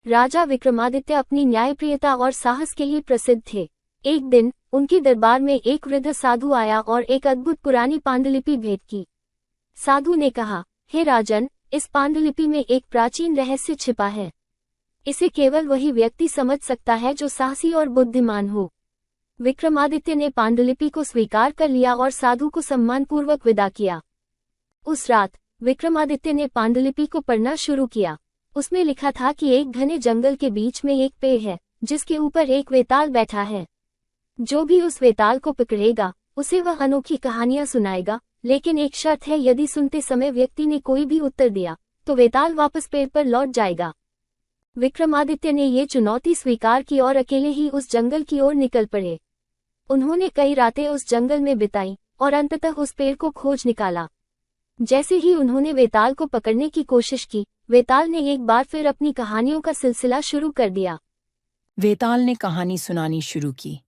राजा विक्रमादित्य अपनी न्यायप्रियता और साहस के लिए प्रसिद्ध थे। एक दिन उनके दरबार में एक वृद्ध साधु आया और एक अद्भुत पुरानी पांडुलिपि भेंट की। साधु ने कहा, हे राजन, इस पांडुलिपि में एक प्राचीन रहस्य छिपा है। इसे केवल वही व्यक्ति समझ सकता है जो साहसी और बुद्धिमान हो। विक्रमादित्य ने पांडुलिपि को स्वीकार कर लिया और साधु को सम्मानपूर्वक विदा किया। उस रात विक्रमादित्य ने पांडुलिपि को पढ़ना शुरू किया। उसमें लिखा था कि एक घने जंगल के बीच में एक पेड़ है, जिसके ऊपर एक वेताल बैठा है। जो भी उस वेताल को पकड़ेगा, उसे वह अनोखी कहानियां सुनाएगा, लेकिन एक शर्त है, यदि सुनते समय व्यक्ति ने कोई भी उत्तर दिया, तो वेताल वापस पेड़ पर लौट जाएगा। विक्रमादित्य ने ये चुनौती स्वीकार की और अकेले ही उस जंगल की ओर निकल पड़े। उन्होंने कई रातें उस जंगल में बिताई और अंततः उस पेड़ को खोज निकाला। जैसे ही उन्होंने वेताल को पकड़ने की कोशिश की, वेताल ने एक बार फिर अपनी कहानियों का सिलसिला शुरू कर दिया। वेताल ने कहानी सुनानी शुरू की।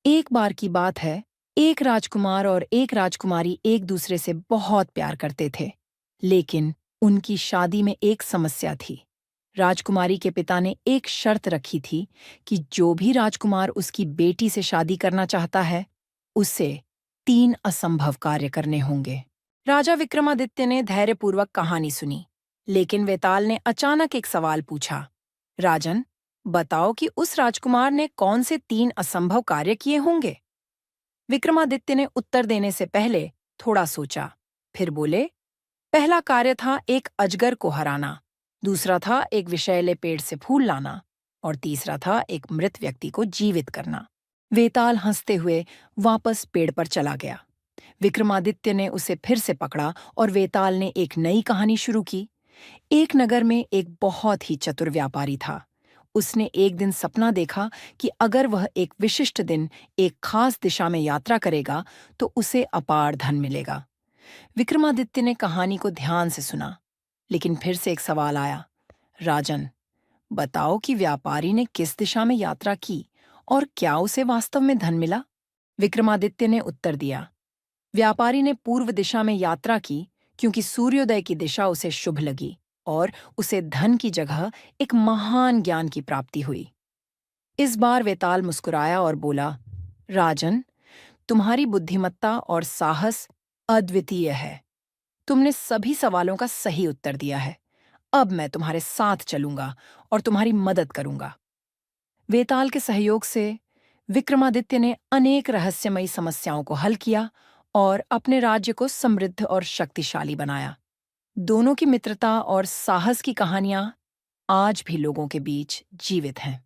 एक बार की बात है, एक राजकुमार और एक राजकुमारी एक दूसरे से बहुत प्यार करते थे, लेकिन उनकी शादी में एक समस्या थी। राजकुमारी के पिता ने एक शर्त रखी थी कि जो भी राजकुमार उसकी बेटी से शादी करना चाहता है, उसे 3 असंभव कार्य करने होंगे। राजा विक्रमादित्य ने धैर्यपूर्वक कहानी सुनी, लेकिन वेताल ने अचानक एक सवाल पूछा, राजन, बताओ कि उस राजकुमार ने कौन से 3 असंभव कार्य किए होंगे? विक्रमादित्य ने उत्तर देने से पहले थोड़ा सोचा, फिर बोले, पहला कार्य था एक अजगर को हराना, दूसरा था एक विषैले पेड़ से फूल लाना, और तीसरा था एक मृत व्यक्ति को जीवित करना। वेताल हंसते हुए वापस पेड़ पर चला गया। विक्रमादित्य ने उसे फिर से पकड़ा और वेताल ने एक नई कहानी शुरू की। एक नगर में एक बहुत ही चतुर व्यापारी था। उसने एक दिन सपना देखा कि अगर वह एक विशिष्ट दिन एक खास दिशा में यात्रा करेगा तो उसे अपार धन मिलेगा। विक्रमादित्य ने कहानी को ध्यान से सुना, लेकिन फिर से एक सवाल आया, राजन, बताओ कि व्यापारी ने किस दिशा में यात्रा की और क्या उसे वास्तव में धन मिला? विक्रमादित्य ने उत्तर दिया, व्यापारी ने पूर्व दिशा में यात्रा की क्योंकि सूर्योदय की दिशा उसे शुभ लगी और उसे धन की जगह एक महान ज्ञान की प्राप्ति हुई। इस बार वेताल मुस्कुराया और बोला, राजन, तुम्हारी बुद्धिमत्ता और साहस अद्वितीय है। तुमने सभी सवालों का सही उत्तर दिया है। अब मैं तुम्हारे साथ चलूंगा और तुम्हारी मदद करूंगा। वेताल के सहयोग से विक्रमादित्य ने अनेक रहस्यमयी समस्याओं को हल किया और अपने राज्य को समृद्ध और शक्तिशाली बनाया। दोनों की मित्रता और साहस की कहानियां आज भी लोगों के बीच जीवित हैं।